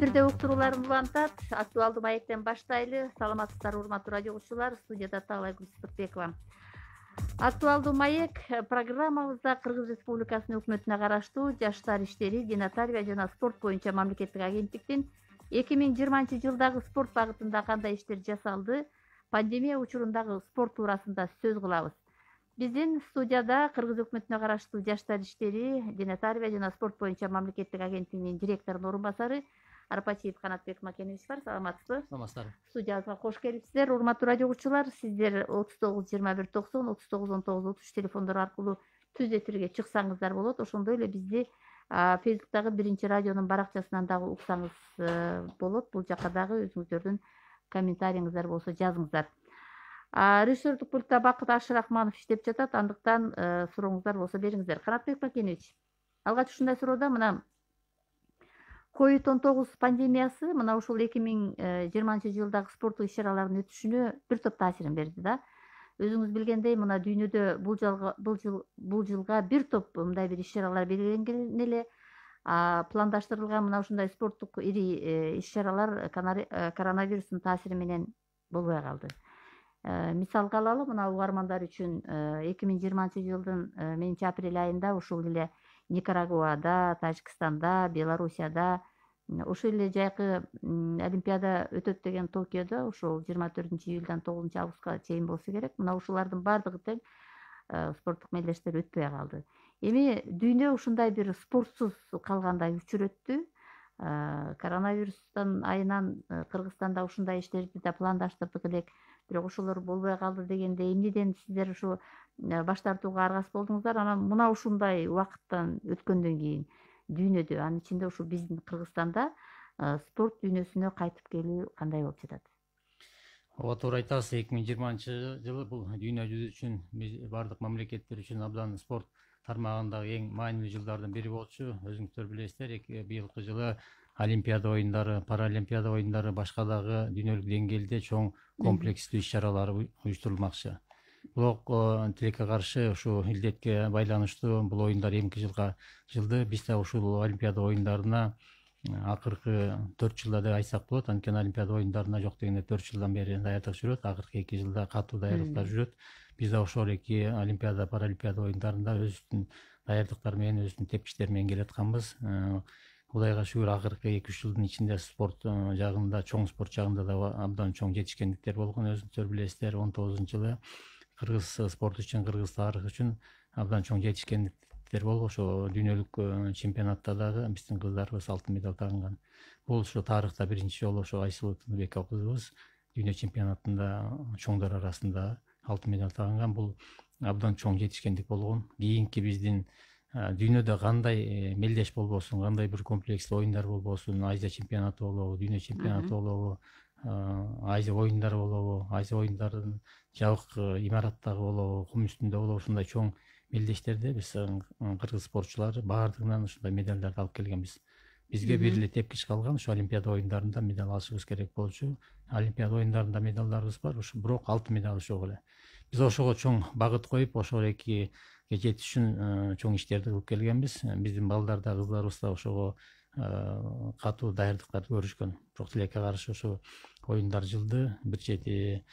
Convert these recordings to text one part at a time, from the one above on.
Эфирде уктурууларым улантат. Актуалдуу маектен баштайлы. Саламатсыздарбы, урматтуу радио угуучулар. Студияда Таалайгүл Сыдыкбекова. Актуалдуу маек программабызда Кыргыз Республикасынын өкмөтүнө караштуу Жаштар иштери, дене тарбия жана спорт боюнча мамлекеттик агенттиктин 2020-жылдагы спорт багытында кандай иштер жасалды, пандемия учурундагы спорт туурасында сөз кылабыз. Биздин студияда Кыргыз өкмөтүнө караштуу Жаштар иштери, дене тарбия жана спорт боюнча мамлекеттик агенттигинин директорунун орун басары Арпачиев Канатбек Макенович бар. Саламатсызбы? Саламатсыздар. Студиябызга кош келипсиздер. Урматтуу радио угуучулар, сиздер 39-21-90, 39-33 телефондор аркылуу түз эфирге чыксаңыздар болот. Ошондой эле бизди Фейсбуктагы биринчи радионун баракчасынан дагы уксаңыз болот. Бул жака дагы өзүңүздөрдүн комментарийиңиздар болсо жазыңыздар. Режиссердук пультта Бакыт Ашырахманов иштеп жатат. Андыктан сурооңуздар болсо бериңиздер. Канатбек Макенович, алгач ушундай суроода мына COVID-19 пандемиясы мына ушул 2020-жылдагы спорттук иш-чаралардын өтүшүнө бир топ таасирин берди да. Өзүңүз билгендей, мына дүйнөдө бул жылга бир топ мындай бир иш-чаралар белгиленген эле. Пландаштырылган мына ушундай спорттук ири иш-чаралар коронавирустун таасири менен болбой калды. Мисалга алалы, мына угармандар үчүн 2020-жылдын 1-апрель айында ушул эле Никарагуада, Тажикстанда, Белоруссияда, ошол эле жайкы Олимпиада өтөт деген Токиодо ошол 24-июлдан 9-августка чейин болсо керек. Мына ушулардын баардыгы тең спорттук мелдештер өтпөй калды. Эми дүйнө ушундай бир спортсуз калгандай учур өттү. Коронавирустун айынан Кыргызстанда ушундай иштерди да пландаштырдык элек, бирок ошолор болбой калды дегенде эмнеден сиздер ушу баш тартууга аргасыз болдуңуздар? Анан мына ушундай убакыттан өткөндөн кийин дүйнөдө, анын ичинде ушу биздин Кыргызстанда спорт дүйнөсүнө кайтып келүү кандай болуп жатат? Ооба, туура айтасыз. 2020-жылы бул дүйнө жүзү үчүн, бардык мамлекеттер үчүн абдан спорт тармагындагы эң маанилүү жылдардын бири болчу. Өзүңүздөр билесиздер, быйылкы жылы Олимпиада оюндары, Паралимпиада оюндары, башка дагы дүйнөлүк деңгээлде чоң комплекстүү иш-чаралар уюштурулмакчы. Бирок тилекке каршы ушу илдетке байланыштуу бул оюндар эмки жылды биз да ушул Олимпиада оюндарына акыркы 4 жылда деп айтсак болот. Анткени Олимпиада оюндарына жок дегенде 4 жылдан бери даярдык жүрөт. Акыркы 2 жылда катуу даярдыктар жүрөт. Биз да ошол эки Олимпиада, Паралимпиада оюндарында өзүбүздүн даярдыктар менен, өзүбүздүн тепкичтер менен келатканбыз. Кудайга шүгүр, акыркы 2-3 жылдын ичинде спорт жагында, чоң спорт жагында да абдан чоң жетишкендиктер болгон. Өзүңүздөр билесиздер, 19-жылы кыргыз спорт үчүн, кыргыз тарыхы үчүн абдан чоң жетишкендиктер болгон. Ошо дүйнөлүк чемпионатта дагы биздин кыздарыбыз алтын медаль тагынган. Бул ошо тарыхта биринчи жолу ошо Айсулуу Тыныбекова кызыбыз дүйнө чемпионатында чоңдор арасында алтын медаль тагынган. Бул абдан чоң жетишкендик болгон. Кийинки биздин дүйнөдө кандай мелдеш болбосун, кандай бир комплекстүү оюндар болбосун, Азия чемпионаты болобу, дүйнө чемпионаты болобу, Азия оюндары болобу, Азия оюндарын жабык имараттагы болобу, кум үстүндө болобу, ушундай чоң мелдештерде биз кыргыз спортчулары баардыгынан ушундай медалдарды алып келгенбиз. Бизге бир эле тепкич калган, ушу Олимпиада оюндарында медаль алышыбыз керек болчу. Олимпиада оюндарында медалдарыбыз бар, бирок алтын медаль жок эле. Биз ошого чоң багыт коюп, ошол эки жетиш үчүн чоң иштерди кылып келгенбиз. Биздин балдар да, кыздарыбыз да ошого катуу даярдыктарды көрүшкөн. Бирок тилекке каршы ошо оюндар жылды, бир чети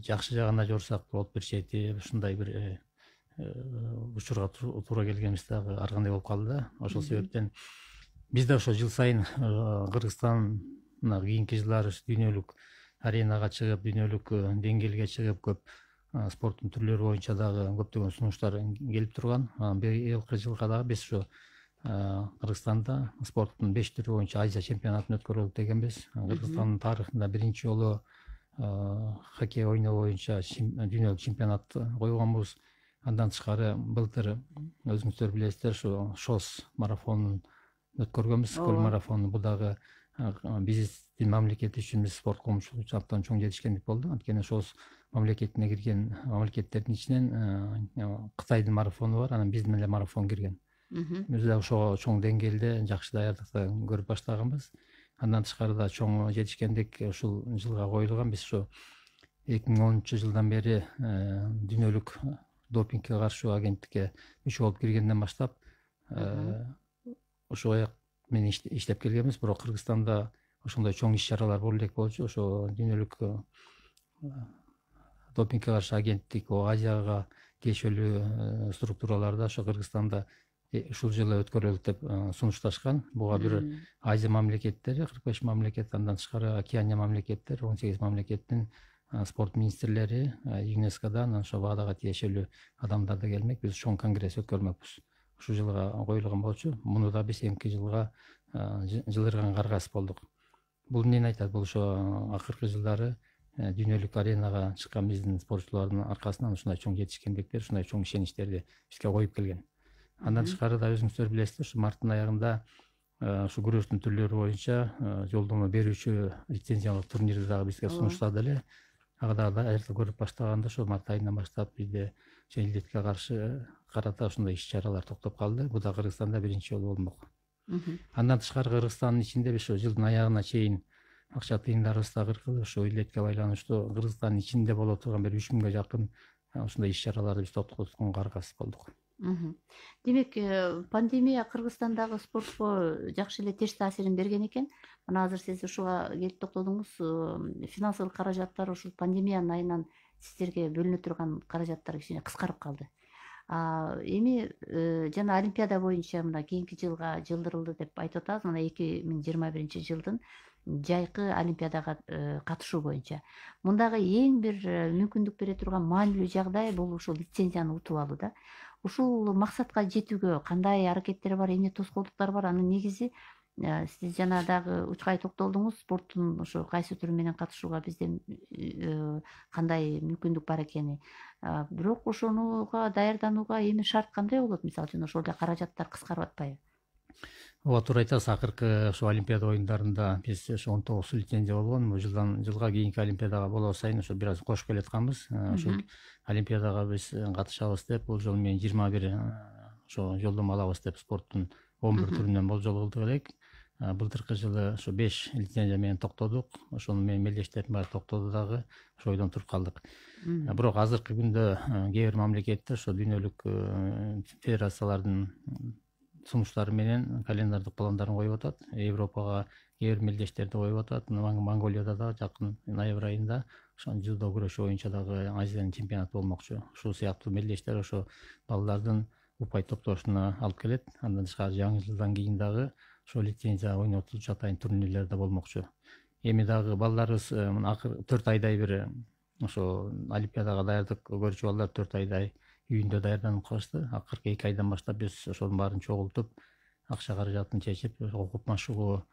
жакшы жагына жорсак болот, бир чети ушундай бир учурга туура келгенибиз дагы ар кандай болуп калды да. Ошол себептен биз да ошо жыл сайын Кыргызстан кийинки жылдары дүйнөлүк аренага чыгып, дүйнөлүк деңгээлге чыгып, көп спорттун түрлөрү боюнча дагы көптөгөн сунуштар келип турган. Быйылкы жылга дагы биз ушу Кыргызстанда спорттун 5 түрү боюнча Азия чемпионатын өткөрөлүп дегенбиз. Кыргызстандын тарыхында биринчи жолу хоккей ойноо боюнча дүйнөлүк чемпионат койгонбуз. Андан тышкары былтыр өзүңүздөр билесиздер, ушу ШОС марафонун өткөргөнбүз, көл марафону. Бул дагы биздин мамлекет үчүн, биз спорт коомчулугу үчүн абдан чоң жетишкендик болду. Анткени ШОС мамлекетине кирген мамлекеттердин ичинен Кытайдын марафону бар, анан биздин эле марафон кирген. Биз да ошого чоң деңгээлде жакшы даярдыкты көрүп баштаганбыз. Андан тышкары да чоң жетишкендик ушул жылга коюлган. Биз ушу 2010-жылдан бери дүйнөлүк допингке каршы агенттикке мүчө болуп киргенден баштап ошо мен иштеп келгенбиз, бирок Кыргызстанда ошондой чоң иш чаралар боло элек болчу. Ошо дүйнөлүк допингге каршы агенттик, Азияга тиешелүү структураларда ошо Кыргызстанда ушул жылы өткөрөлүк деп сунушташкан. Буга бир Азия мамлекеттери 45 мамлекет, андан тышкары Океания мамлекеттери 18 мамлекеттин спорт министрлери, ЮНЕСКОдан ошо ВАДАга тиешелүү адамдар да келмек. Биз чоң конгресс өткөрмөкпүз. Ушул жылга коюлган болчу. Муну да биз эмки жылга жылырган каргас болдук. Бул эмнени айтат? Бул ошо акыркы жылдары дүйнөлүк аренага чыккан биздин спортчулардын аркасынан ушундай чоң жетишкендиктер, ушундай чоң ишеничтерди бизге коюп келген. Андан тышкары да өзүңүздөр билесиздер, ушу марттын аягында ушу күрөштүн түрлөрү боюнча жолдомо берүүчү лицензиялык турнирди дагы бизге сунуштады эле. Ага дагы даярдык көрүп баштаганда ошо март айынан баштап бизде жеңилдикке каршы карата ушундай иш чаралар токтоп калды. Бул да Кыргызстанда биринчи жолу болмок. Андан тышкары Кыргызстандын ичинде биз ошо жылдын аягына чейин акча тыйындарыбыз да кыркылып, ошо илетке байланыштуу Кыргызстандын ичинде боло турган бир 3000ге жакын ушундай иш чараларды биз токтоткон каргас болдук. Демек, пандемия Кыргызстандагы спортко жакшы эле терс таасирин берген экен. Мына азыр сиз ушуга келип токтолдуңуз. Финансылык каражаттар ушул пандемиянын айынан сиздерге бөлүнө турган каражаттар кичине кыскарып калды. Эми жана Олимпиада боюнча мына кийинки жылга жылдырылды деп айтып атабыз. Мына 2021 жылдын жайкы Олимпиадага катышуу боюнча. Мундагы эң бир мүмкүндүк бере турган маанилүү жагдай бул ушул лицензияны утуп алуу да. Ушул максатка жетүүгө кандай аракеттер бар, эмне тоскоолдуктар бар? Анын негизи сиз жана дагы учкай токтолдуңуз, спорттун ошо кайсы түрү менен катышууга бизде кандай мүмкүндүк бар экени. Бирок ошонуга даярданууга эми шарт кандай болот? Мисалы үчүн ошол эле каражаттар кыскарып атпайбы? Ооба, туура айтасыз. Акыркы ошо Олимпиада оюндарында биз ошо 19 лицензия болгон. Бул жылдан жылга кийинки Олимпиадага боло сайын ошо бир аз кошуп келатканбыз. Ошол Олимпиадага биз катышабыз деп, бул жолу менен 21 ошо жолдомо алабыз деп спорттун 11 түрүнөн болжол кылдык элек. Былтыркы жылы ошо 5 лицензия менен токтодук. Ошону менен мелдештердин баары токтоду дагы. Ошо ойдон туруп калдык. Бирок азыркы күндө кээ бир мамлекеттер ошо дүйнөлүк федерациялардын сунуштары менен календардык пландарын коюп атат. Европага кээ бир мелдештерди коюп атат. Монголияда да жакын ноябрь айында ошо жудо күрөшү боюнча дагы Азиянын чемпионаты болмокчу. Ушул сыяктуу мелдештер ошо балдардын упай топтошуна алып келет. Андан тышкары жаңы жылдан кийин дагы ошо лицензия ойнотулуп атайын турнирлер да болмокчу. Эми дагы балдарыбыз 4 айдай бир ошо Олимпиадага даярдык көрүүчү балдар 4 айдай үйүндө даярданып калышты. Акыркы 2 айдан баштап биз ошонун баарын чогултуп, акча каражатын чечип, окуп машыгуу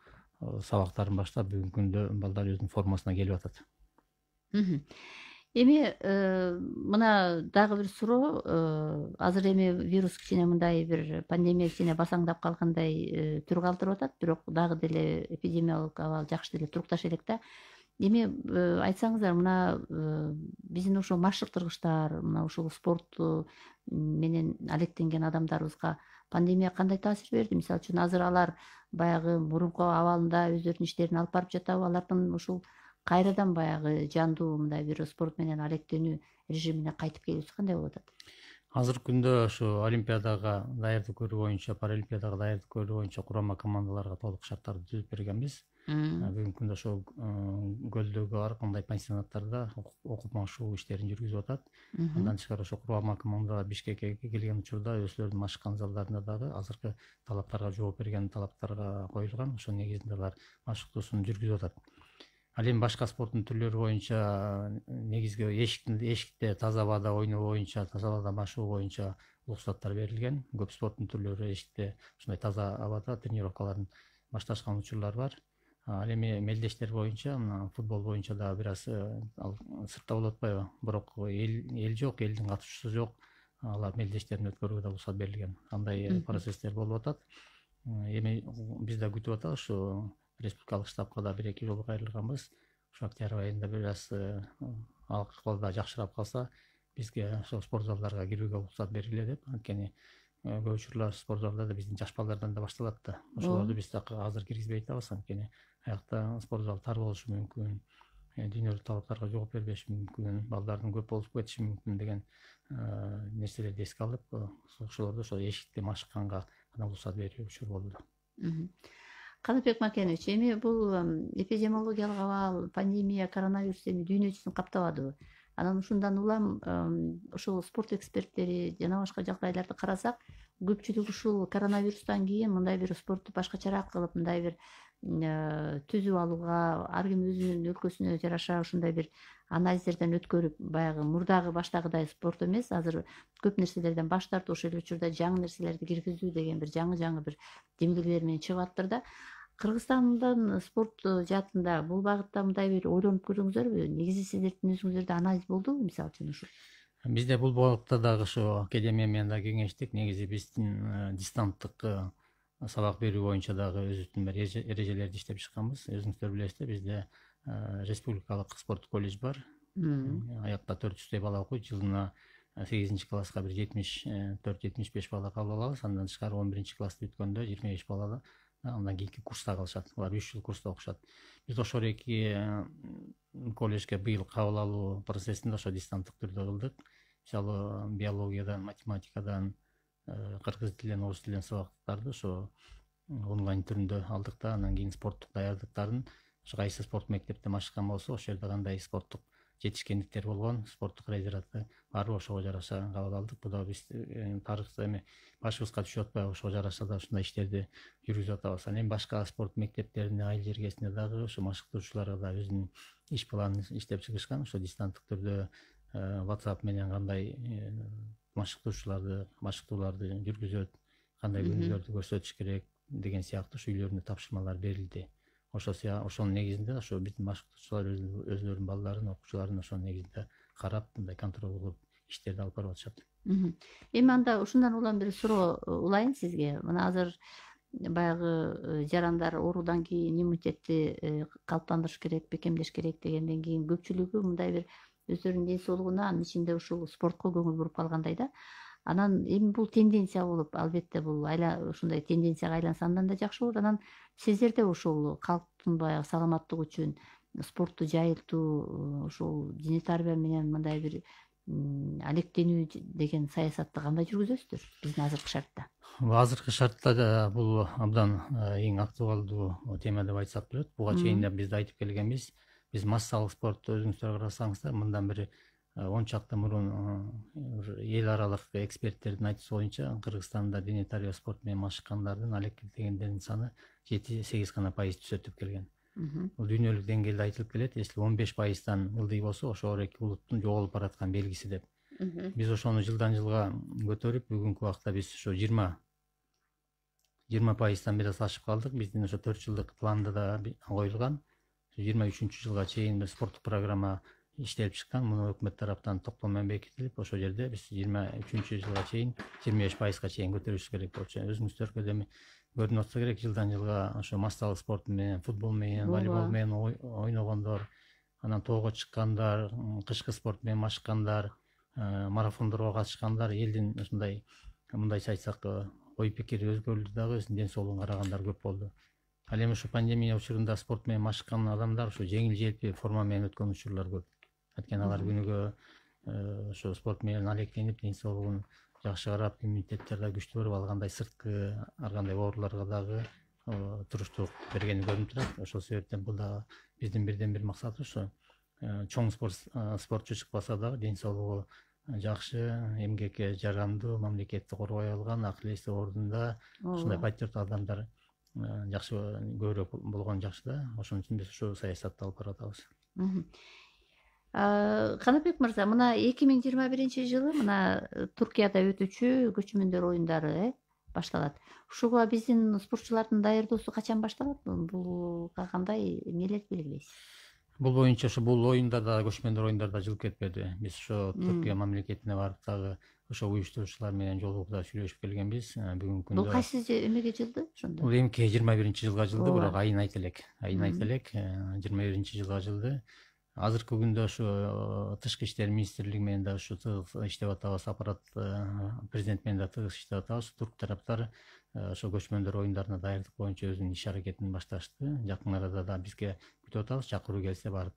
сабактарын баштап, бүгүнкү күндө балдар өзүнүн формасына келип атат. Эми мына дагы бир суроо. Азыр эми вирус кичине мындай бир пандемия кичине басаңдап калгандай түр калтырып атат, бирок дагы деле эпидемиялык абал жакшы деле турукташа элек да. Эми айтсаңыздар, мына биздин ошо машыктыргычтар, мына ушул спорт менен алектенген адамдарыбызга пандемия кандай таасир берди? Мисалы үчүн азыр алар баягы мурунку абалында өздөрүнүн иштерин алып барып жатабы? Алардын ушул кайрадан баягы жандуу мындай бир спорт менен алектенүү режимине кайтып келүүсү кандай болуп атат? Азыркы күндө ошо Олимпиадага даярдык көрүү боюнча, Паралимпиадага даярдык көрүү боюнча курама командаларга толук шарттарды түзүп бергенбиз. Бүгүнкү күндө ошо көлдөгү ар кандай пансионаттарда окуп машыгуу иштерин жүргүзүп атат. Андан тышкары ошо курама командалар Бишкекке келген учурда өзлөрүнүн машыккан залдарында дагы азыркы талаптарга жооп берген талаптарга коюлган. Ошо негизинде алар машыктоосун жүргүзүп атат. Ал эми башка спорттун түрлөрү боюнча негизги эшикте таза абада ойноо боюнча, таза абада машыгуу боюнча уруксаттар берилген. Көп спорттун түрлөрү эшикте ушундай таза абада тренировкаларын башташкан учурлар бар. Ал эми мелдештер боюнча, мына футбол боюнча дагы бир аз сыртта болуп атпайбы? Бирок эл жок, элдин катышуусу жок. Алар мелдештерин өткөрүүгө да уруксат берилген. Андай процесстер болуп атат. Эми биз да күтүп атабыз, ушу республикалык штабка да 1-2 жолу кайрылганбыз. Ушу октябрь айында бир аз акыбал да жакшырап калса, бизге ошол спорт залдарга кирүүгө уруксат бериле деп. Анткени көп учурлар спорт залдарда биздин жаш балдардан да башталат да. Ошолорду биз азыр киргизбей атабыз. Анткени аякта спорт зал тар болушу мүмкүн, дүйнөлүк талаптарга жооп бербеши мүмкүн, балдардын көп болуп кетиши мүмкүн деген нерселерди эске алып, ошолорду ошо эшикте машыкканга уруксат берүү учур болду. Канатбек Макенович, эми бул эпидемиологиялык абал, пандемия, коронавирус эми дүйнө жүзүн каптабадыбы? Анан ушундан улам ушул спорт эксперттери жана башка жагдайларды карасак, көпчүлүк ушул коронавирустан кийин мындай бир спортту башкачараак кылып, мындай бир түзүп алууга, ар ким өзүнүн өлкөсүнө жараша ушундай бир анализдерден өткөрүп, баягы мурдагы баштагыдай спорт эмес, азыр көп нерселерден баш тартып, ошол эле учурда жаңы нерселерди киргизүү деген бир жаңы бир демилгелер менен чыгып атыптыр да. Кыргызстандын спорт жаатында бул багытта мындай бир ойлонуп көрдүңүздөрбү? Негизи сиздердин өзүңүздөр анализ болдубу, мисалы үчүн ушул? Бизде бул багытта дагы ошо академия менен да кеңештик. Негизи биздин дистанттык сабак берүү боюнча дагы өзүбүздүн бир эрежелерди иштеп чыкканбыз. Өзүңүздөр билесиздер, бизде республикалык спорт колледж бар. Аякта 400 бала окуйт. Жылына 8-класска бир 74-75 бала кабыл алабыз. Андан тышкары 11-классты бүткөндө 25 бала андан кийинки курста калышат. Алар 3 жыл курста окушат. Биз ошол эки колледжге быйыл кабыл алуу процессинде ошо дистанттык түрдө кылдык. Мисалы биологиядан, математикадан, кыргыз тилинен, орус тилинен сабактарды ошо онлайн түрүндө алдык да, анан кийин спорттук даярдыктарын ошо кайсы спорт мектепте машыккан болсо, ошол жерде кандай спорттук жетишкендиктер болгон, спорттук резерватты баары ошого жараша кабыл алдык. Бул да биз тарыхта эми башыбызга түшүп атпайбы, ошого жараша да ушундай иштерди жүргүзүп атабыз. Анан эми башка спорт мектептерине, айыл жергесинде дагы ошо машыктоочуларга да өзүнүн иш планын иштеп чыгышкан. Ошо дистанттык түрдө WhatsApp менен кандай машыктууларды жүргүзөт, кандай күнүлөрдү көрсөтүш керек деген сыяктуу үйлөрүнө тапшырмалар берилди. Ошонун негизинде ошо биздин машыктоочулар өзүлөрүнүн балдарын, окуучуларын ошонун негизинде карап, мындай контроль кылып иштерди алып барып атышат. Эми анда ушундан улам бир суроо улайын сизге. Мына азыр баягы жарандар оорудан кийин иммунитетти калыптандырыш керек, бекемдеш керек дегенден кийин көпчүлүгү мындай бир өздөрүнүн ден соолугуна, анын ичинде ушул спортко көңүл буруп калгандай да. Анан эми бул тенденция болуп, албетте бул ушундай тенденцияга айланса андан да жакшы болот. Анан сиздерде ушул калктын баягы саламаттыгы үчүн спортту жайылтуу, ушул дене тарбия менен мындай бир алектенүү деген саясатты кандай жүргүзөсүздөр биздин азыркы шартта? Азыркы шартта бул абдан эң актуалдуу тема деп айтсак болот. Буга чейин да биз айтып келгенбиз. Биз массалык спортту өзүңүздөр карасаңыздар, мындан бир 10 чакта мурун эл аралык эксперттердин айтуусу боюнча Кыргызстанда дене тарбия спорт менен машыккандардын, алектенгендердин саны 7-8 гана пайыз түсөт деп келген. Бул дүйнөлүк деңгээлде айтылып келет. Если 15%-дан ылдый болсо, ошол эки улуттун жоголуп бараткан белгиси деп. Биз ошону жылдан жылга көтөрүп, бүгүнкү убакта биз ошо 20%-дан бир аз ашып калдык. Биздин ошо 4 жылдык планда да коюлган. 23-жылга чейин бир спорттук программа иштелип чыккан. Муну өкмөт тараптан токтом менен бекитилип, ошол жерде биз 23-жылга чейин 25%га чейин көтөрүшүбүз керек болчу. Өзүңүздөргө эми көрүнүп атса керек, жылдан жылга ошо массалык спорт менен, футбол менен, волейбол менен ойногондор, анан тоого чыккандар, кышкы спорт менен машыккандар, марафондорго катышкандар, элдин ушундай мындайча айтсак ой пикири өзгөрүлдү дагы, өзүнүн ден соолугун карагандар көп болду. Ал эми ушу пандемия учурунда спорт менен машыккан адамдар ушу жеңил желпи форма менен өткөн учурлар көп. Анткени алар күнүгө ошо спорт менен алектенип, ден соолугун жакшы карап, иммунитеттери да күчтүү болуп, ал кандай сырткы ар кандай ооруларга дагы туруштук бергени көрүнүп турат. Ошол себептен бул дагы биздин бирден бир максатыбыз ошо чоң спортчу чыкпаса дагы ден соолугу жакшы, эмгекке жарандуу, мамлекетти коргой алган, акыл эси ордунда ушундай патриоттук адамдар жакшы көбүрөөк болгон жакшы да. Ошон үчүн биз ушул саясатты алып барып атабыз. Канатбек мырза, мына 2021-жылы мына Туркияда өтүүчү көчмөндөр оюндары башталат. Ушуга биздин спортчулардын даярдоосу качан башталат? Буга кандай эмнелерди белгилейсиз? Бул боюнча ошо бул оюндар да, көчмөндөр оюндар да жылып кетпеди. Биз ошо Түркия мамлекетине барып дагы ошо уюштуруучулар менен жолугуп да сүйлөшүп келгенбиз. Бүгүнкү күндө Бул кайсы эмеге жылды ошондо? Бул эмки 21-жылга жылды, бирок айын айта элек. 21-жылга жылды. Азыркы күндө ошо Тышкы иштер министрлиги менен да ошо тыгыз иштеп атабыз, аппарат президент менен да тыгыз иштеп атабыз. Турк тараптар ошо көчмөндөр оюндарына даярдык боюнча өзүнүн иш аракетин башташты. Жакын арада да бизге күтүп атабыз, чакыруу келсе барып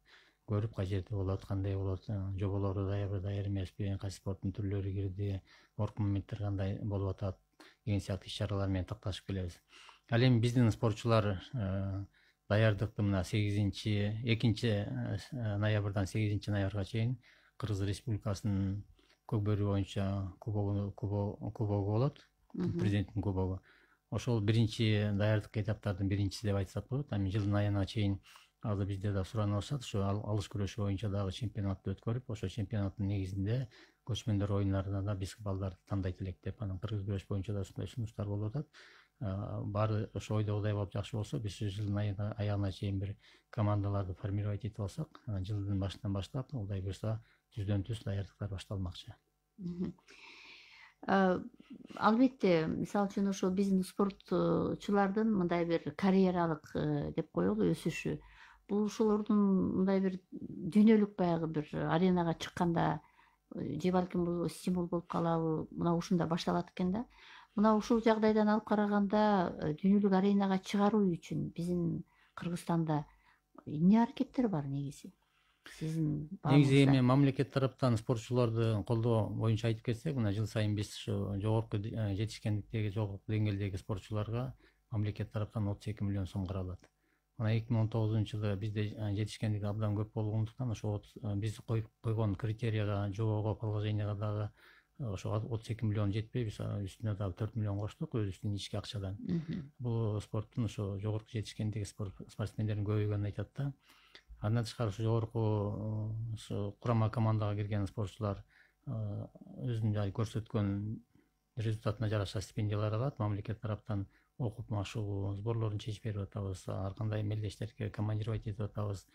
көрүп, кай жерде болот, кандай болот, жоболору даярбы, даяр эмеспи, кайсы спорттун түрлөрү кирди, орку моменттер кандай болуп атат деген сыяктуу иш чаралар менен такташып келебиз. Ал эми биздин спортчулар даярдыкты мына 2 ноябрдан 8 ноябрга чейин Кыргыз Республикасынын көкбөрү боюнча кубогу болот, президенттин кубогу. Ошол биринчи даярдык этаптардын биринчиси деп айтсак болот. Эми жылдын айына чейин азыр бизде да суранып атышат, ошо алыш күрөшү боюнча дагы чемпионатты өткөрүп, ошо чемпионаттын негизинде көчмөндөр оюндарына да биз балдарды тандайт элек деп, анан кыргыз күрөш боюнча да ушундай сунуштар болуп атат. Баары ошо ойдогудай болуп жакшы болсо, биз жылдын аягына чейин бир командаларды формировать этип алсак, жылдын башынан баштап, Кудай буйрса, түздөн түз даярдыктар башталмакчы. Албетте, мисалы үчүн ошо биздин спортчулардын мындай бир карьералык деп коелу өсүшү, бул ошолордун мындай бир дүйнөлүк баягы бир аренага чыкканда же балким бул стимул болуп калабы, мына ушунда башталат экен да. Мына ушул жагдайдан алып караганда дүйнөлүк аренага чыгаруу үчүн биздин Кыргызстанда эмне аракеттер бар негизи? Сиздин негизи эми мамлекет тараптан спортчуларды колдоо боюнча айтып кетсек, мына жыл сайын биз ушу жогорку жетишкендиктеги, жогорку деңгээлдеги спортчуларга мамлекет тараптан 32 миллион сом каралат. Мына 2019-жылы бизде жетишкендик абдан көп болгондуктан ошо биз койгон критерияга, жобого, положенияга дагы ошо 32 миллион жетпей, биз үстүнө дагы 4 миллион коштук өзүбүздүн ички акчадан. Бул спорттун ошо жогорку жетишкендиги спортсмендердин көбөйгөнүн айтат да. Андан тышкары ушу жогорку курама командага кирген спортчулар өзүнүн көрсөткөн результатына жараша стипендиялар алат. Мамлекет тараптан окуп машыгуу сборлорун чечип берип атабыз, ар кандай мелдештерге командировать этип атабыз,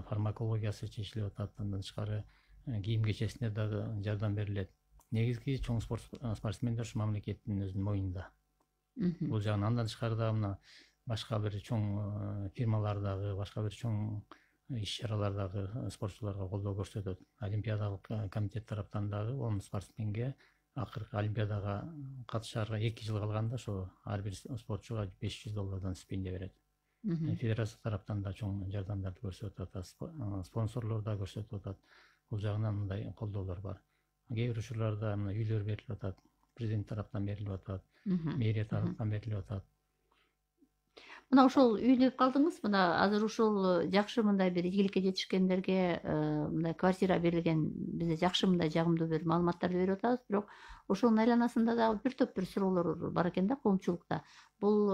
фармакологиясы чечилип атат. Андан тышкары кийим кечесине дагы жардам берилет. Негизги чоң спортсмендер ушу мамлекеттин өзүнүн мойнунда. Бул жагынан андан тышкары дагы мына башка бир чоң фирмалар дагы, башка бир чоң иш-чаралардагы спортчуларга колдоо көрсөтөт. Олимпиадалык комитет тараптан дагы 10 спортсменге акыркы олимпиадага катышаарга 2 жыл калганда ошо ар бир спортчуга $500 стипендия берет. Федерация тараптан да чоң жардамдарды көрсөтүп атат, спонсорлор да көрсөтүп атат. Бул жагынан мындай колдоолор бар. Кээ бир учурларда мына үйлөр берилип атат, президент тараптан берилип атат, мэрия тараптан берилип атат. Мына ошол үй деп калдыңыз, мына азыр ушул жакшы мындай бир ийгиликке жетишкендерге мындай квартира берилген, бизде жакшы мындай жагымдуу бир маалыматтарды берип атабыз, бирок ошонун айланасында дагы бир топ бир суроолор бар экен да коомчулукта. Бул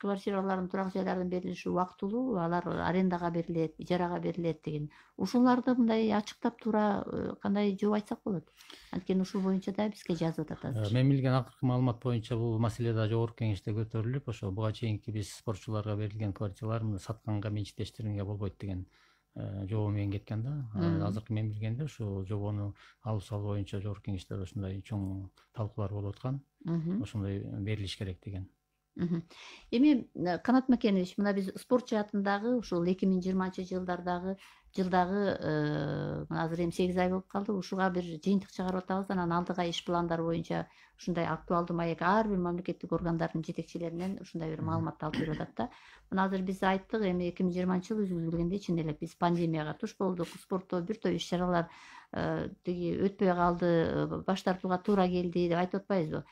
квартиралардын, турак жайлардын берилиши убактылуу, алар арендага берилет, ижарага берилет деген. Ушуларды мындай ачыктап туура кандай жооп айтсак болот? Анткени ушул боюнча да бизге жазып атат азыр. Мен билген акыркы маалымат боюнча бул маселе да жогорку кеңеште көтөрүлүп, ошо буга чейинки биз спортчуларга берилген квартиралар сатканга, менчиктештиргенге болбойт деген жобо менен кеткен да. Азыркы мен билгенде ушу жобону алып салуу боюнча жогорку кеңеште ушундай чоң талкуулар болуп аткан. Ошондой берилиш керек деген. Эми Канат Макенович, мына биз спорт жаатындагы ушул 2020-жылдагы мына азыр эми 8 ай болуп калды, ушуга бир жыйынтык чыгарып атабыз, анан алдыга иш пландары боюнча ушундай актуалдуу маек ар бир мамлекеттик органдардын жетекчилеринен ушундай бир маалыматты алып берип атат да. Мына азыр биз айттык, эми 2020-жыл өзүңүз билгендей чын эле биз пандемияга туш болдук, спортто бир топ иш-чаралар тиги өтпөй калды, баш тартууга туура келди деп айтып атпайбызбы?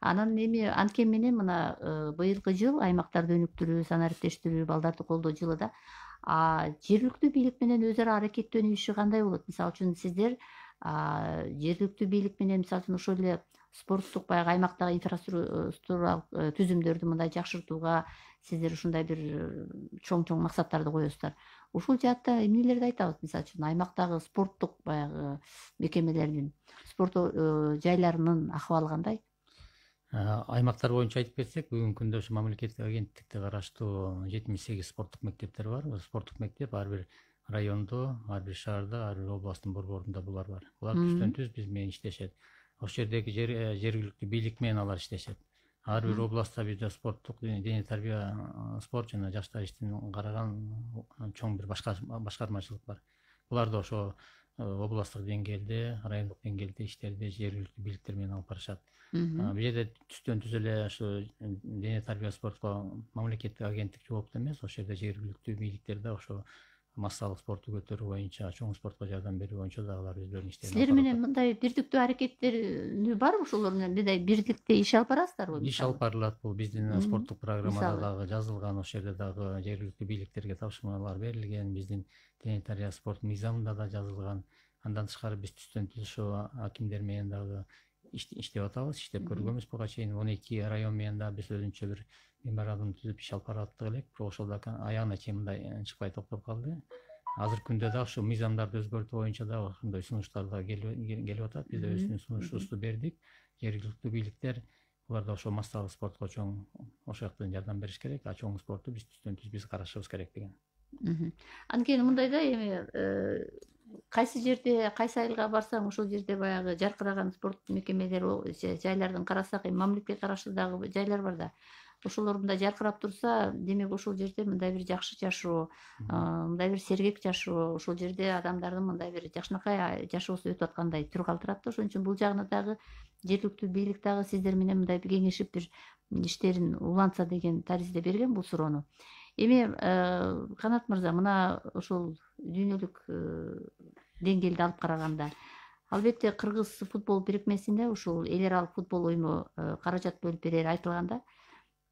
Анан эми анткени менен мына быйылкы жыл аймактарды өнүктүрүү, санариптештирүү, балдарды колдоо жылы да. Жергиликтүү бийлик менен өз ара аракеттөнүү иши кандай болот? Мисалы үчүн сиздер жергиликтүү бийлик менен мисалы үчүн ошол эле спорттук баягы аймактагы инфраструктуралык түзүмдөрдү мындай жакшыртууга сиздер ушундай бир чоң максаттарды коесуздар. Ушул жаатта эмнелерди айтабыз? Мисалы үчүн аймактагы спорттук баягы мекемелердин, спорт жайларынын акыбалы кандай? Аймактар боюнча айтып кетсек, бүгүнкү күндө ушу мамлекеттик агенттикте караштуу 78 спорттук мектептер бар. Спорттук мектеп ар бир райондо, ар бир шаарда, ар бир областтын борборунда булар бар. Булар түздөн түз биз менен иштешет. Ошол жердеги жергиликтүү бийлик менен алар иштешет. Ар бир областта бизде спорттук, дене тарбия, спорт жана жаштар иштин караган чоң бир башкармачылык бар. Булар да ошо областтык деңгээлде, райондук деңгээлде иштерди жергиликтүү бийликтер менен алып барышат. Бул жерде түздөн түз эле ушу дене тарбия спортко мамлекеттик агенттик жоопту эмес, ошол жерде жергиликтүү бийликтер да ошо массалык спортту көтөрүү боюнча, чоң спортко жардам берүү боюнча да алар өздөрүнүн иштерин Силер менен мындай бирдиктүү аракеттер барбы? Ошолор менен мындай бирдикте иш алып барасыздарбы? иш алып барылат. Бул биздин спорттук программада Мисалы? дагы жазылган, ошол жерде дагы жергиликтүү бийликтерге тапшырмалар берилген, биздин Тренитария спорт мыйзамында да жазылган. Андан тышкары биз түздөн түз ошо акимдер менен дагы иштеп атабыз, иштеп көргөнбүз буга чейин. 12 район менен да биз өзүнчө бир меморандум түзүп иш алып бараттык элек, бирок ошол да аягына чейин мындай чыкпай токтоп калды. Азыркы күндө да ушу мыйзамдарды өзгөртүү боюнча да ошондой сунуштар да келип атат. Биз да өзүбүздүн сунушубузду бердик. Жергиликтүү бийликтер булар да ошо массалык спортко чоң ошол жактан жардам бериш керек, а чоң спортту биз түздөн түз биз карашыбыз керек деген. Анткени мындай да эми кайсы жерде, кайсы айылга барсаң, ошол жерде баягы жаркыраган спорт мекемелери, жайлардын карасак, эми мамлекетке караштуу дагы жайлар бар да. Ошолор мындай жаркырап турса, демек ошол жерде мындай бир жакшы жашоо, мындай бир сергек жашоо, ошол жерде адамдардын мындай бир жакшынакай жашоосу өтүп аткандай түр калтырат да. Ошон үчүн бул жагына дагы жергиликтүү бийлик дагы сиздер менен мындай кеңешип бир иштерин улантса деген таризде берген бул суроону. Эми Канат мырза, мына ошол дүйнөлүк деңгээлде алып караганда, албетте Кыргыз футбол бирикмесине ушул эл аралык футбол уюму каражат бөлүп берери айтылганда,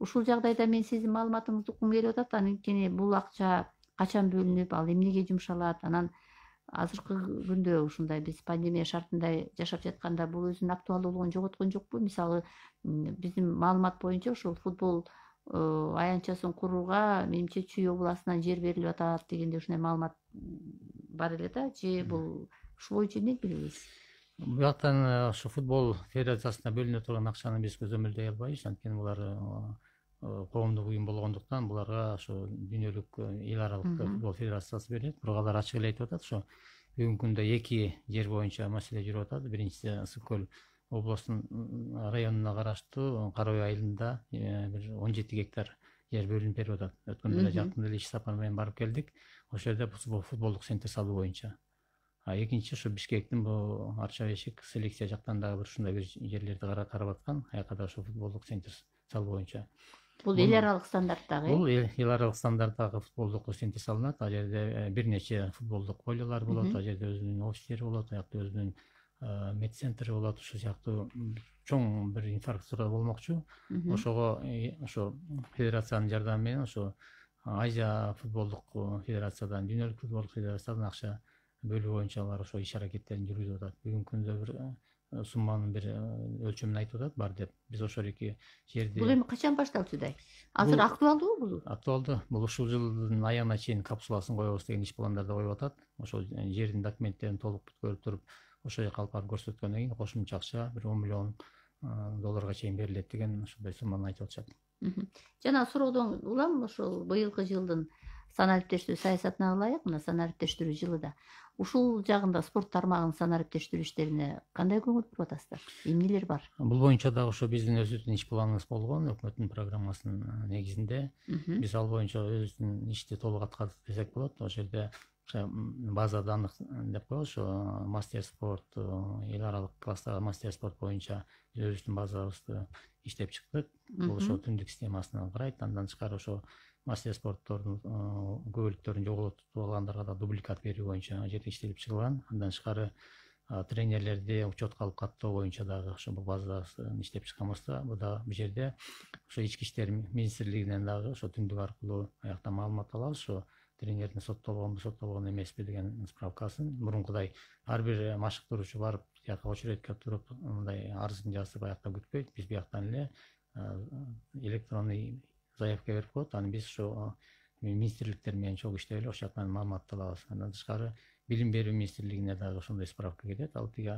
ушул жагдайда мен сиздин маалыматыңызды уккум келип атат. Анткени бул акча качан бөлүнүп, ал эмнеге жумшалат? Анан азыркы күндө ушундай биз пандемия шартында жашап жатканда бул өзүнүн актуалдуулугун жоготкон жокпу? Мисалы, биздин маалымат боюнча ушул футбол аянтчасын курууга менимче Чүй областынан жер берилип атат дегенде ушундай маалымат бар эле да. Же бул ушул боюнча эмне билебиз? Бул жактан ошо футбол федерациясына бөлүнө турган акчаны биз көзөмөлдөй албайбыз. Анткени булар коомдук уюм болгондуктан буларга ошо дүйнөлүк эл аралык футбол федерациясы берет. Бирок алар ачык эле айтып атат, ошо бүгүнкү күндө 2 жер боюнча маселе жүрүп атат. Биринчиси Ысык көл областынын районуна караштуу Кара Ой айылында бир 17 гектар жер бөлүнүп берип атат. Өткөндө да жакында эле иш сапар менен барып келдик. Ошол жерде футболдук центр салуу боюнча. Экинчи ошо Бишкектин бул Арча Бешик селекция жактан дагы бир ушундай бир жерлерди карап аткан. Аяка да ошо футболдук центр салуу боюнча. Бул эл аралык стандарттагы? Бул эл аралык стандарттагы футболдук центр салынат. Ал жерде бир нече футболдук полелар болот, ал жерде өзүнүн офистери болот, ал жакта өзүнүн медцентри болот, ушул сыяктуу чоң бир инфраструктура болмокчу. Ошого ошо федерациянын жардамы менен ошо Азия футболдук федерациядан, дүйнөлүк футболдук федерациядан акча бөлүү боюнча алар ошо иш аракеттерин жүргүзүп атат. Бүгүнкү күндө бир сумманын бир өлчөмүн айтып атат бар деп. Биз ошол эки жерди. Бул эми качан башталчудай? Азыр актуалдуу бул? Актуалдуу. Бул ушул жылдын аягына чейин капсуласын коебуз деген иш пландарда коюп атат. Ошол жердин документтерин толук көрүп туруп, ошол жака алып барып көрсөткөндөн кийин кошумча акча бир 10 миллион долларга чейин берилет деген ошондой сумманы айтып атышат. Жана суроодон улам ошол быйылкы жылдын санариптештирүү саясатына ылайык, мына санариптештирүү жылыда ушул жагында спорт тармагынын санариптештирүү иштерине кандай көңүл буруп атасыздар? Эмнелер бар? Бул боюнча дагы ошо биздин өзүбүздүн иш планыбыз болгон, өкмөттүн программасынын негизинде. Биз ал боюнча өзүбүздүн ишти толук аткардык десек болот. Ошол жерде база данных деп коебуз, ошо мастер спорт, эл аралык класстагы мастер спорт боюнча өзүбүздүн базабызды иштеп чыктык. Бул ошо түндүк системасына карайт. Андан тышкары ошо мастер спорттордун көбөлүктөрүн жоголтуп алгандарга да дубликат берүү боюнча жерде иштелип чыгылган. Андан тышкары тренерлерди учетко алып каттоо боюнча дагы ошо базасын иштеп чыкканбызда, бул да бул жерде ошо ички иштер министрлигинен дагы ошо түндүк аркылуу аякта маалымат алабыз. Ошо тренердин соттолгон эмеспи деген справкасын. Мурункудай ар бир машыктыруучу барып тияка очередке туруп мындай арызын жазып аякта күтпөйт. Биз бияктан эле электронный заявка берип коет. Аны биз ошо министрликтер менен чогуу иштеп эле ошол жактан маалыматты алабыз. Андан тышкары билим берүү министрлигине дагы ошондой справка кетет. Ал тиги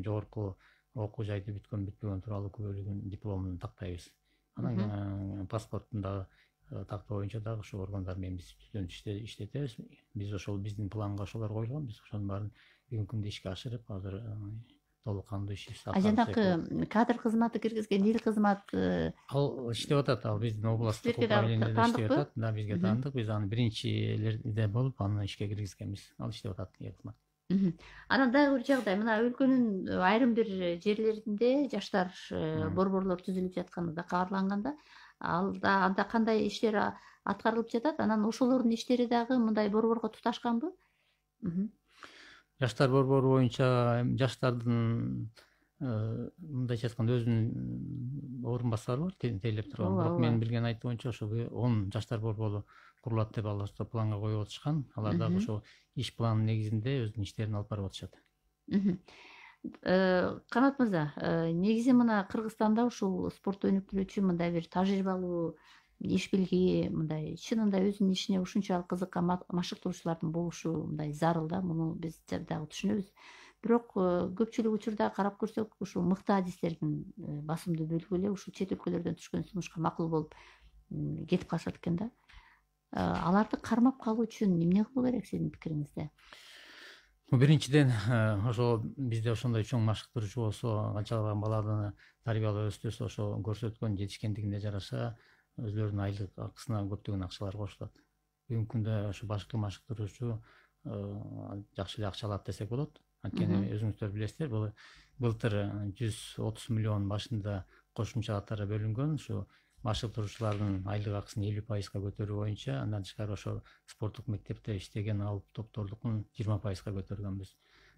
жогорку окуу жайды бүткөн тууралуу күбөлүгүн дипломун тактайбыз. Анан паспорттун дагы тактоо боюнча дагы ошол органдар менен биз түздөн иштетебиз. Биз ошол биздин планга ошолор коюлган. Биз ошонун баарын бүгүнкү күндө ишке ашырып, азыр толук кандуу иш. Жанакы кадр кызматы киргизген ил кызмат ал иштеп атат. Ал биздин областтык управлениеде иштеп атат. Да, бизге таандык. Биз аны биринчилерде болуп, аны ишке киргизгенбиз. Ал иштеп атат ил кызмат. Анан дагы бир жагдай, мына өлкөнүн айрым бир жерлеринде жаштар борборлор түзүлүп жатканы да кабарланганда, анда кандай иштер аткарылып жатат. Анан ошолордун иштери дагы мындай борборго туташканбы? Жаштар борбору боюнча жаштардын мындайча айтканда өзүнүн орун басары бар тейлеп турган. Ооба, Бирок ооба. менин билген айтуу боюнча ошо 10 жаштар борбору курулат деп алар планга коюп атышкан. Алар дагы ошо иш планынын негизинде өзүнүн иштерин алып барып атышат. Канат мырза, негизи мына Кыргызстанда ушул спортто өнүктүрүүчү мындай бир тажрыйбалуу иш билги, мындай чынында өзүнүн ишине ушунчалык кызыккан машыктыруучулардын болушу мындай зарыл да, муну биз дагы түшүнөбүз. Бирок көпчүлүк учурда карап көрсөк, ушул мыкты адистердин басымдуу бөлүгү эле ушул чет өлкөлөрдөн түшкөн сунушка макул болуп кетип калышат экен да. Аларды кармап калуу үчүн эмне кылуу керек сиздин пикириңизде? Биринчиден, ошо бизде ошондой чоң машыктыруучу болсо, канчалаган баланы тарбиялап өстүрсө, ошо көрсөткөн жетишкендигине жараша өзлөрүнүн айлык акысына көптөгөн акчалар кошулат. Бүгүнкү күндө ошо башкы машыктыруучу жакшы эле акча алат десек болот. Анткени өзүңүздөр билесиздер, былтыр 130 миллион башында кошумча катары бөлүнгөн. Ушу машыктыруучулардын айлык акысын 50%га көтөрүү боюнча, андан тышкары ошо спорттук мектепте иштеген алып топтордукун 20%га көтөргөнбүз.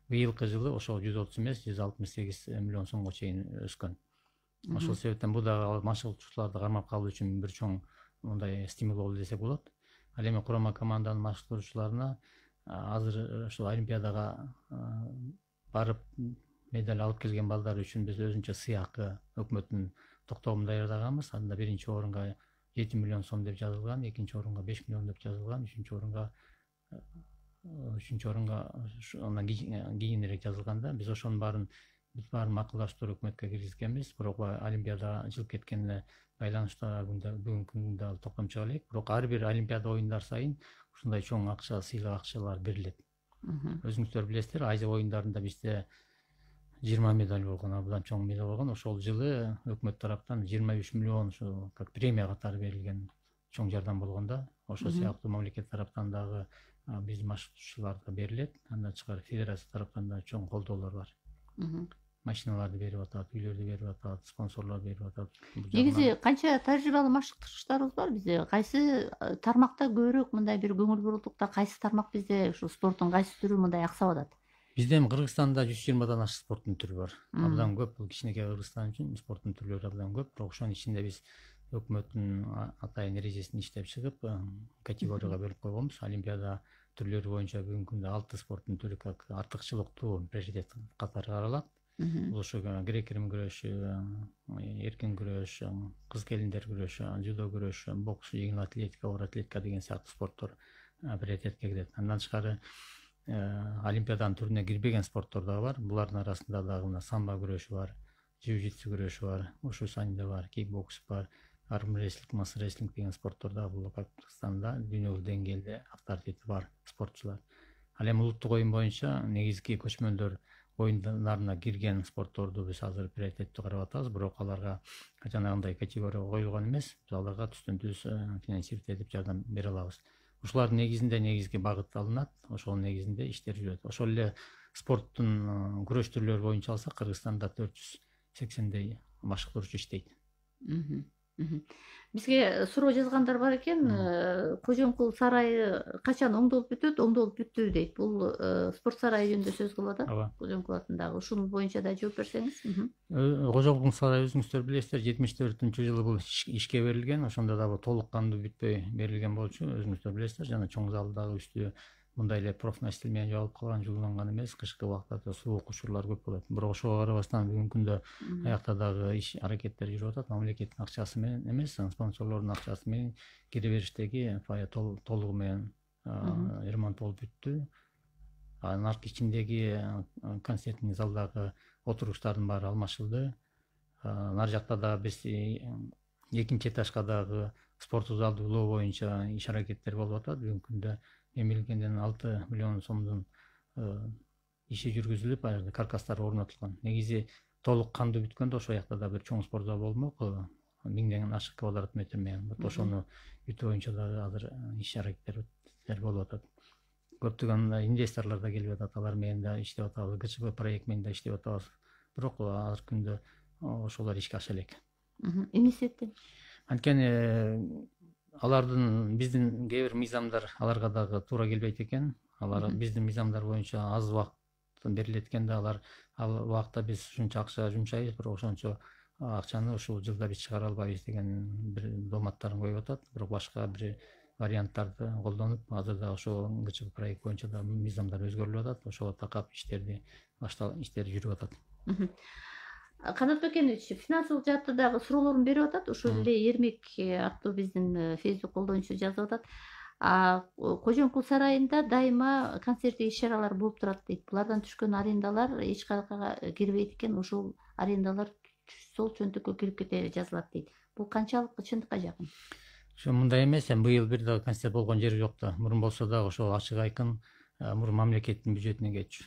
Быйылкы жылы ошо 130 эмес, 168 миллион сомго чейин өскөн. Ошол себептен бул дагы машыктыруучуларды кармап калуу үчүн бир чоң мындай стимул болду десек болот. Ал эми курама команданын машыктыруучуларына азыр ошо олимпиадага барып медаль алып келген балдар үчүн биз өзүнчө сыйакы өкмөттүн токтогун даярдаганбыз. Анда биринчи орунга 7 миллион сом деп жазылган, экинчи орунга 5 миллион деп жазылган, үчүнчү орунга андан кийинирээк жазылган да. Биз ошонун баарын макулдаштырып өкмөткө киргизгенбиз. Бирок олимпиада жылып кеткенине байланыштуу бүгүнкү күндө ал токтомчу элек. Бирок ар бир олимпиада оюндар сайын ушундай чоң акча, сыйлык акчалар берилет. Өзүңүздөр билесиздер, Азия оюндарында бизде 20 медаль болгон, абдан чоң медаль болгон. Ошол жылы өкмөт тараптан 23 миллион ушу как премия катары берилген чоң жардам болгон да. Ошол сыяктуу мамлекет тараптан дагы биздин машыктыруучуларга берилет. Андан тышкары федерация тараптан да чоң колдоолор бар. Машиналарды берип атат, үйлөрдү берип атат, спонсорлор берип атат. Негизи канча тажрыйбалуу машыктыруучуларыбыз бар бизде? Кайсы тармакта көбүрөөк мындай бир көңүл бурулдукта, кайсы тармак бизде ушу спорттун кайсы түрү мындай аксап атат? Бизде эми Кыргызстанда 120дан ашык спорттун түрү бар. Абдан көп. Бул кичинекей Кыргызстан үчүн спорттун түрлөрү абдан көп. Бирок ошонун ичинде биз өкмөттүн атайын эрежесин иштеп чыгып, категорияга бөлүп койгонбуз. Олимпиада түрлөрү боюнча бүгүнкү күндө 6 спорттун түрү как артыкчылыктуу приоритет катары каралат. Бул ошо грек-рим күрөшү, эркин күрөш, кыз келиндер күрөшү, жудо күрөшү, бокс, жеңил атлетика, оор атлетика деген сыяктуу спорттор приоритетке кирет. Андан тышкары олимпиаданын түрүнө кирбеген спорттор дагы бар. Булардын арасында дагы мына самбо күрөшү бар, jiu-jitsu күрөшү бар, ушу санде бар, кикбокс бар, армрестлинг, массрестлинг деген спорттор дагы бул Кыргызстанда дүйнөлүк деңгээлде авторитети бар спортчулар. Ал эми улуттук оюн боюнча негизги көчмөндөр оюндарына кирген спортторду биз азыр приоритеттүү карап атабыз. Бирок аларга жанагындай категорияга коюлган эмес. Биз аларга түздөн-түз финансировать этип жардам бере алабыз. Ушулардын негизинде негизги багыт алынат, ошонун негизинде иштер жүрөт. Ошол эле спорттун күрөш түрлөрү боюнча алсак, Кыргызстанда 480дей машыктыруучу иштейт. Бизге суроо жазгандар бар экен, Кожомкул сарайы качан оңдолуп бүтөт, оңдолуп бүттү дейт. Бул спорт сарайы жөнүндө сөз кылып атат. Кожомкул атындагы ушунун боюнча да жооп берсеңиз. Кожомкул сарайы өзүңүздөр билесиздер, 74-жылы бул ишке берилген. Ошондо дагы толук кандуу бүтпөй берилген болчу. Өзүңүздөр билесиздер, жана чоң залдагы үстү мындай эле профнастил менен жабылып калган, жууланган эмес. Кышкы убакта суук учурлар көп болот. Бирок ошого карабастан бүгүнкү күндө аякта дагы иш аракеттер жүрүп атат. Мамлекеттин акчасы менен эмес, спонсорлордун акчасы менен кире бериштеги толугу менен ремонт болуп бүттү. Анын ичиндеги концертный залдагы отуруштардын баары алмашылды. Нар жакта дагы биз экинчи этажга дагы спорттук залды улоо боюнча иш аракеттер болуп атат. Бүгүнкү күндө мен билгенден 6 миллион сомдун иши жүргүзүлүп, каркастары орнотулган. Негизи толук кандуу бүткөндө ошол жакта да бир чоң спорт зал болмок, 1000ден ашык квадрат метр менен. Ошону бүтүү боюнча дагы азыр иш аракеттер болуп атат. Көптөгөн инвесторлор да келип атат, алар менен да иштеп атабыз, ГЧП проект менен да иштеп атабыз. Бирок азыркы күндө ошолор ишке аша элек. Эмне себептен? Анткени алардын биздин кээ бир мыйзамдар аларга дагы туура келбейт экен. Алар Мгм. биздин мыйзамдар боюнча аз убакыт берилет экен да, алар ал убакытта биз ушунча акча жумшайбыз, бирок ошончо акчаны ушул жылда биз чыгара албайбыз деген бир дооматтарын коюп атат. Бирок башка бир варианттарды колдонуп, азырда ошо ГЧП проект боюнча да мыйзамдар өзгөрүлүп атат. Ошого такап иштер жүрүп атат. Мгм. Канат Бекенович, финансылык жаатта дагы суроолорун берип атат. Ушул эле Эрмек аттуу биздин Facebook колдонуучу жазып атат. Кожомкул сарайында дайыма концерттик иш-чаралар болуп турат дейт. Булардан түшкөн арендалар эч каяка кирбейт экен. Ошол арендалар сол чөнтөккө кирип кете жазылат дейт. Бул канчалык чындыкка жакын? Ошо мындай эмес, быйыл бир дагы концерт болгон жери жок да. Мурун болсо дагы ошол ачык айкын мурун мамлекеттин бюджетине кетчү.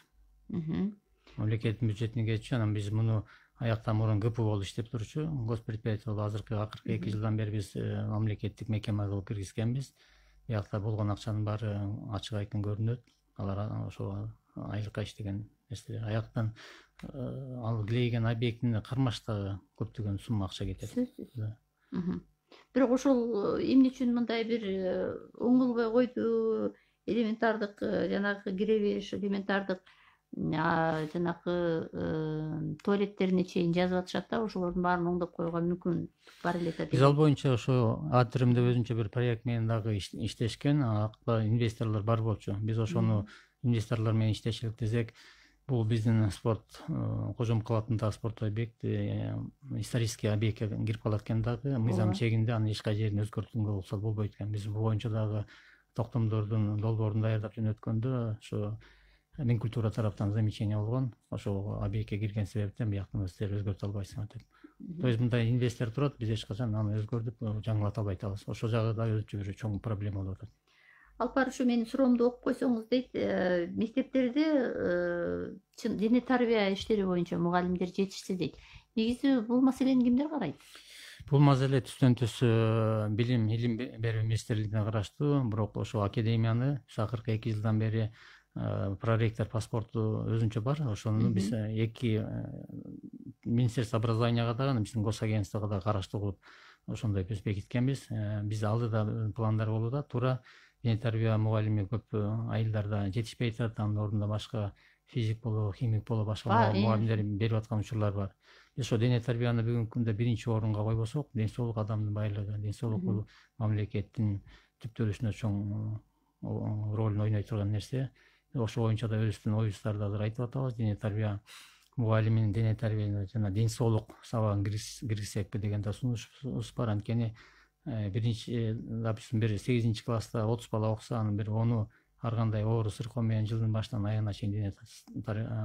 Мамлекеттин бюджетине кетчү. Анан биз муну аяктан мурун ГПУ болуп иштеп турчу. Госпредприятие болуп акыркы 2 жылдан бери биз мамлекеттик мекеме кылып киргизгенбиз. Биякта болгон акчанын баары ачык айкын көрүнөт. Алар ошо айлыкка иштеген нерсе. Аяктан ал килейген объектине кармаштагы көптөгөн сумма акча кетет. Сөзсүз. Бирок ошол эмне үчүн мындай бир оңолбой койду? Элементардык жанагы кире бериш, элементардык жанагы туалеттерине чейин жазып атышат да, ошолордун баарын оңдоп коюуга мүмкүн бар эле да. Биз ал боюнча ошо Атырымда өзүнчө бир проект менен дагы иштешкен. Акта инвесторлор бар болчу. Биз ошону инвесторлор менен иштешелик десек, бул биздин спорт Кожомкул калаатындагы спорт объекти исторический объектке кирип калат экен дагы. Мыйзам чегинде анын эч кай жерин өзгөртүүгө болсо болбойт экен. Биз бул боюнча дагы токтомдордун долбоорун даярдап жөнөткөндө ошо Минкультура тараптан замечание болгон. Ошол объектке кирген себептен бияктан силер өзгөртө албайсыңар деп. То есть мындай инвестор турат, биз эч качан аны өзгөртүп жаңылата албай атабыз. Ошол жагы да өзүнчө бир чоң проблема болуп атат. Алпар, ушу менин суроомду окуп койсоңуз дейт, мектептерде дене тарбия иштери боюнча мугалимдер жетишсе дейт. Негизи бул маселени кимдер карайт? Бул маселе түздөн түз билим берүү министрлигине караштуу, бирок ошол академияны акыркы 2 жылдан бери проректор паспорту өзүнчө бар. Ошону биз 2 Министерство образованияга дагы, биздин госагентствого дагы караштуу кылып ошондой биз бекиткенбиз. Биз алдыда пландар болууда. Туура дене тарбия мугалими көп айылдарда жетишпей атат. Анын ордуна башка физик болобу, химик болобу башка мугалимдер берип аткан учурлар бар. Биз ошо дене тарбияны бүгүнкү күндө биринчи орунга койбосок, ден соолук адамдын байлыгы, ден соолук бул мамлекеттин түптөлүшүнө чоң ролун ойной турган нерсе. Ошо боюнча да өзүбүздүн оюбуздарды азыр айтып атабыз. Дене тарбия мугалиминин дене тарбияны жана ден соолук сабагын киргизсекпи деген да сунушубуз бар. Анткени биринчи, допустим, бир 8 класста 30 бала окуса, анын бир 10-у ар кандай оору сыркоо менен жылдын башынан аягына чейин дене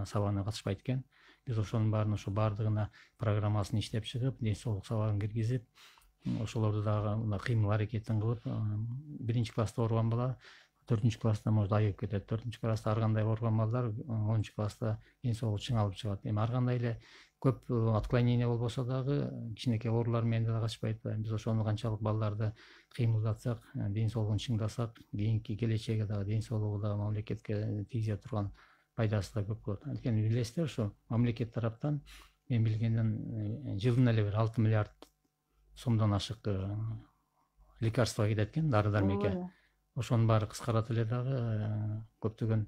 сабагына катышпайт экен. Биз ошонун баарын баардыгына программасын иштеп чыгып, ден соолук сабагын киргизип, ошолорду дагы кыймыл аракетин кылып, 1-класста ооруган бала 4-класста может айыгып кетет. 4-класста ар кандай ооруган балдар 10-класста ден соолугу чыңалып чыгат. Эми ар кандай эле көп отклонение болбосо дагы кичинекей оорулар менен да качпайт. Биз ошону канчалык балдарды кыймылдатсак, ден соолугун чыңдасак, кийинки келечеги дагы ден соолугу дагы мамлекетке тийгизе турган пайдасы да көп болот. Анткени билесиздер, ошо мамлекет тараптан мен билгенден жылына эле бир 6 миллиард сомдон ашык лекарство кетет экен, дары-дармекке. Ошонун баары кыскарат эле дагы көптөгөн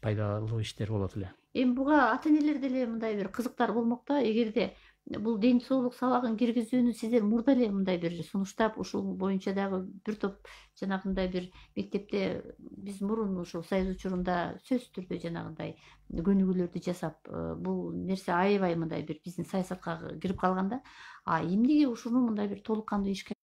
пайдалуу иштер болот эле. Эми буга ата-энелерде эле мындай бир кызыктар болмок да. Эгерде бул ден соолук сабагын киргизүүнү сиздер мурда эле мындай бир сунуштап, ушул боюнча дагы бир топ жанагындай бир мектепте биз мурун ушул союз учурунда сөзсүз түрдө жанагындай көнүгүүлөрдү жасап, бул нерсе аябай мындай бир биздин саясатка кирип калган да. Эмнеге ушуну мындай бир толук кандуу ишке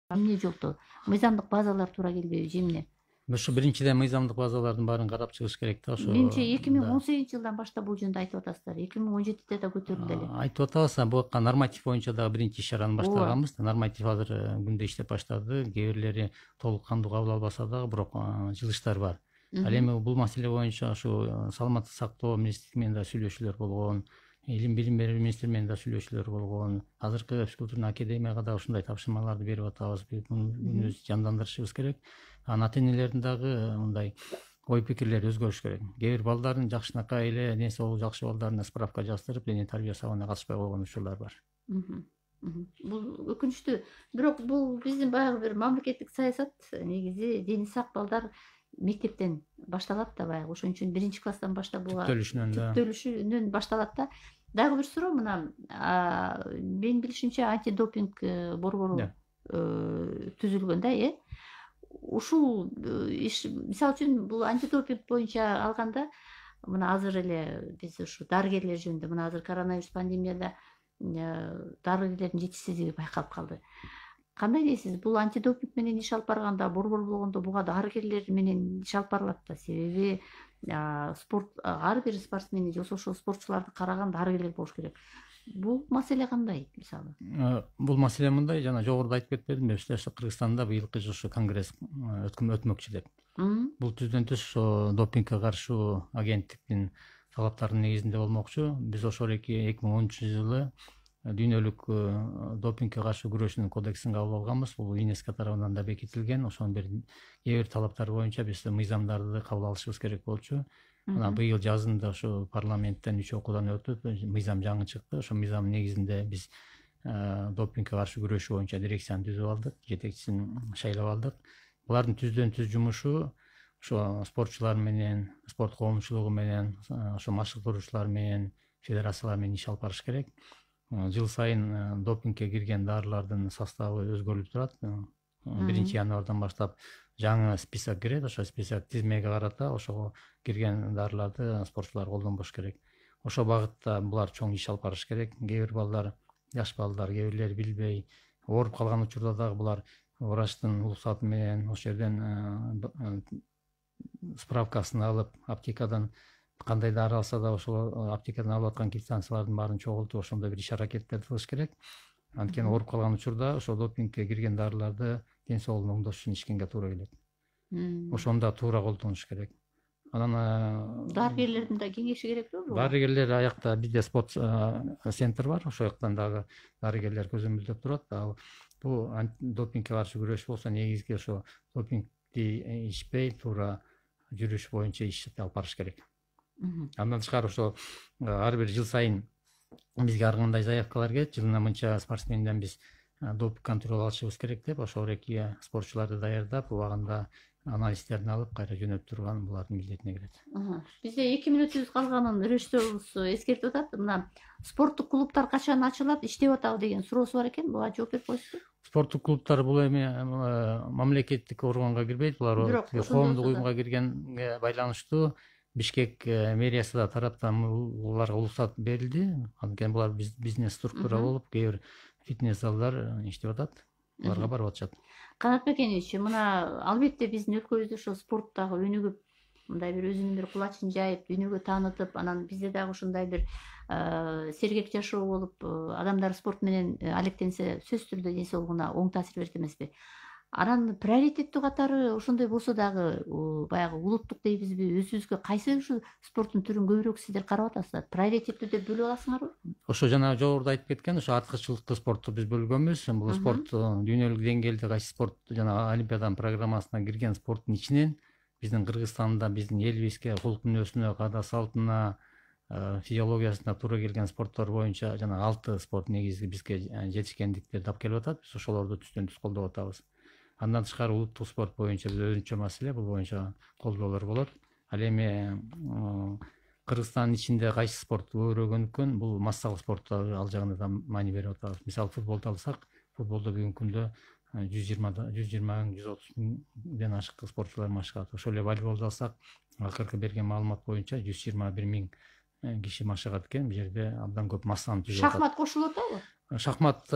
эмне жолту? Мыйзамдык базалар туура келбейби же эмне? Ошо биринчиден мыйзамдык базалардын баарын карап чыгыш керек да. Ошо менимче 2018-жылдан баштап бул жөнүндө айтып атасыздар. 2017-де да көтөрүлдү эле. Айтып атабыз, буга норматив боюнча дагы биринчи иш-чараны баштаганбыз. Норматив азыр күндө иштеп баштады. Кээ бирлери толук кандуу кабыл албаса дагы, бирок жылыштар бар. Ал эми бул маселе боюнча ушу саламаттык сактоо министрлиги менен да сүйлөшүүлөр болгон, билим берүү министри менен да сүйлөшүүлөр болгон. Азыркы физкультурный академияга да ушундай тапшырмаларды берип атабыз. Буну жандандырышыбыз керек. Ата-энелердин дагы мындай ой пикирлери өзгөрүш керек. Кээ бир балдардын жакшынакай эле ден соолугу жакшы балдарына справка жаздырып, дене тарбия сабагына катышпай койгон учурлар бар. Бул өкүнүчтүү. Бирок бул биздин баягы бир мамлекеттик саясат. Негизи дени сак балдар мектептен башталат да баягы. Ошон үчүн 1-класстан баштап буга түптөлүшүнөн башталат да. Дагы бир суроо мына менин билишимче антидопинг борбору түзүлгөн да, ушул иш мисалы үчүн бул антидопинг боюнча алганда мына азыр эле биз ушу дарыгерлер жөнүндө мына азыр коронавирус пандемияда дарыгерлердин жетишсиздиги байкалып калды. Кандай дейсиз, бул антидопинг менен иш алып барганда борбор болгондо буга дарыгерлер менен иш алып барылат да, себеби спорт ар бир спортсменди же ошол спортчуларды караган дарыгерлер болуш керек. Бул маселе кандай мисалы? Бул маселе мындай, жана жогоруда айтып кетпедимби, Кыргызстанда быйылкы жыл конгресс өтмөкчү деп. Бул түздөн түз ошо допингге каршы агенттиктин талаптарынын негизинде болмокчу. Биз ошол 2010-жылы дүйнөлүк допингге каршы күрөшүүнүн кодексин кабыл алганбыз. Бул ЮНЕСКО тарабынан да бекитилген. Ошонун кээ бир талаптары боюнча биз мыйзамдарды кабыл алышыбыз керек болчу. Мына быйыл жазында ошо парламенттен 3 окуудан өтүп, мыйзам жаңы чыкты. Ошо мыйзамдын негизинде биз допингге каршы күрөшүү боюнча дирекцияны түзүп алдык, жетекчисин шайлап алдык. Булардын түздөн түз жумушу ошо спортчулар менен, спорт коомчулугу менен, ошо машыктыруучулар менен, федерациялар менен иш алып барыш керек. Жыл сайын допингге кирген дарылардын составы өзгөрүлүп турат. 1-январдан баштап жаңы список кирет. Ошо список тизмеге карата ошого кирген дарыларды спортчулар колдонбош керек. Ошол багытта булар чоң иш алып барыш керек. Кээ бир балдар, жаш балдар, кээ бирлери билбей ооруп калган учурда дагы булар врачтын уруксаты менен ошол жерден справкасын алып, аптекадан кандай дары алса да ошол аптекадан алып аткан квитанциялардын баарын чогултуп, ошондой бир иш-аракеттерди кылыш керек. Анткени ооруп калган учурда ошол допингге кирген дарыларды ден соолугун оңдош үчүн ичкенге туура келет. Ошону да туура колдонуш керек. Анан дарыгерлердин да кеңеши керекпи? Дарыгерлер аякта бизде спорт центр бар. Ошол жактан дагы дарыгерлер көзөмөлдөп турат. Ал бул допингге каршы күрөш болсо негизги ошо допингди ичпей туура жүрүш боюнча иш алып барыш керек. Андан тышкары ошо ар бир жыл сайын бизге ар кандай заявкалар келет. Жылына мынча спортсменден биз допинг контроль алышыбыз керек деп, ошол эки спортчуларды даярдап, убагында анализдерин алып кайра жөнөтүп турган булардын милдетине кирет. Бизде 2 мүнөтүбүз калганын режиссерубуз эскертип атат. Мына спорттук клубтар качан ачылат, иштеп атабы деген суроосу бар экен. Буга жооп берип коесузбу? Спорттук клубтар бул эми мамлекеттик органга кирбейт, булар коомдук уюмга киргенге байланыштуу. Бишкек мэриясы тараптан буларга уруксат берилди. Анткени булар бизнес структура болуп, кээ бир фитнес залдар иштеп атат. Буларга барып атышат. Канат Бекенович, мына албетте биздин өлкөбүздө ошо спорттагы өнүгүп, мындай бир өзүнүн бир кулачын жайып, дүйнөгө таанытып, анан бизде дагы ушундай бир сергек жашоо болуп, адамдар спорт менен алектенсе, сөзсүз түрдө ден соолугуна оң таасир берет эмеспи? Анан приоритеттүү катары ошондой болсо дагы баягы улуттук дейбизби, өзүбүзгө кайсы ушу спорттун түрүн көбүрөөк сиздер карап атасыздар? Приоритеттүү деп бөлүп аласыңарбы? Ошо жана жогоруда айтып кеткен, ошо артыкчылыктуу спортту биз бөлгөнбүз. Бул спорт дүйнөлүк деңгээлде кайсы спорт жана олимпиаданын программасына кирген спорттун ичинен биздин Кыргызстанда биздин элибизге, кулк мүнөзүнө, каада салтына, физиологиясына туура келген спорттор боюнча жана 6 спорт негизги бизге жетишкендиктерди алып келип атат. Биз ошолорду түздөн түз колдоп атабыз. Андан тышкары улуттук спорт боюнча биз өзүнчө маселе, бул боюнча колдоолор болот. Ал эми Кыргызстандын ичинде кайсы спорт көбүрөөгөндүкөн бул массалык спорт ал жагына да маани берип атабыз. Мисалы футболду алсак, футболдо бүгүнкү күндө 120-130 миңден ашык спортчулар машыгат. Ошол эле волейболду алсак, акыркы берген маалымат боюнча 121 миң киши машыгат экен. Бул жерде абдан көп массаны түзүп атат. Шахмат кошулуп атабы? Шахмат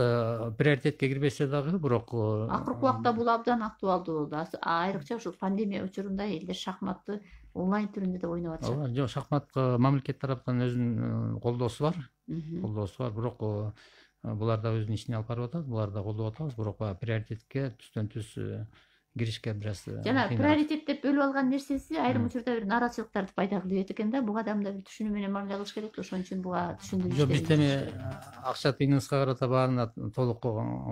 приоритетке кирбесе дагы, бирок акыркы убакта бул абдан актуалдуу болду. Айрыкча ушул пандемия учурунда элдер шахматты онлайн түрүндө да ойноп атышат. Жок, шахматка мамлекет тараптан өзүнүн колдоосу бар. Бирок булар да өзүнүн ишин алып барып атат. Буларды да колдоп атабыз, бирок приоритетке түздөн түз киришке бир аз жана приоритет деп бөлүп алган нерсеси айрым учурда бир нааразычылыктарды пайда кылып экен да. Буга адамдар бир түшүнүү менен мамиле кылыш керек. Ошон үчүн буга түшүндүрүш. Жок, биз эми акча тыйныбызга карата баарына толук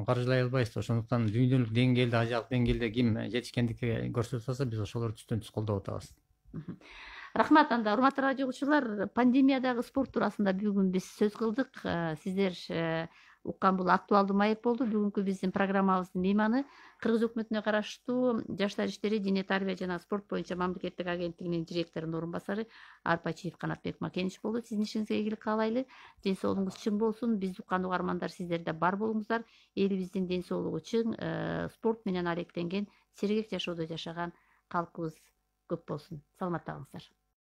каржылай албайбыз. Ошондуктан дүйнөлүк деңгээлде, азиялык деңгээлде ким жетишкендикти көрсөтүп атса, биз ошолорду түздөн түз колдоп атабыз. Рахмат. Анда урматтуу радио угуучулар, пандемиядагы спорт туурасында бүгүн биз сөз кылдык. Сиздер уккан бул актуалдуу маек болду. Бүгүнкү биздин программабыздын мейманы Кыргыз өкмөтүнө караштуу Жаштар иштери, диний тарбия жана спорт боюнча мамлекеттик агенттигинин директорунун орун басары Арпачиев Канатбек Макенич болду. Сиздин ишиңизге ийгилик каалайлы. Ден соолугуңуз чың болсун. Бизди уккан угармандар, сиздер да бар болуңуздар. Элибиздин ден соолугу чың, спорт менен алектенген, сергек жашоодо жашаган калкыбыз көп болсун. Саламатта калыңыздар.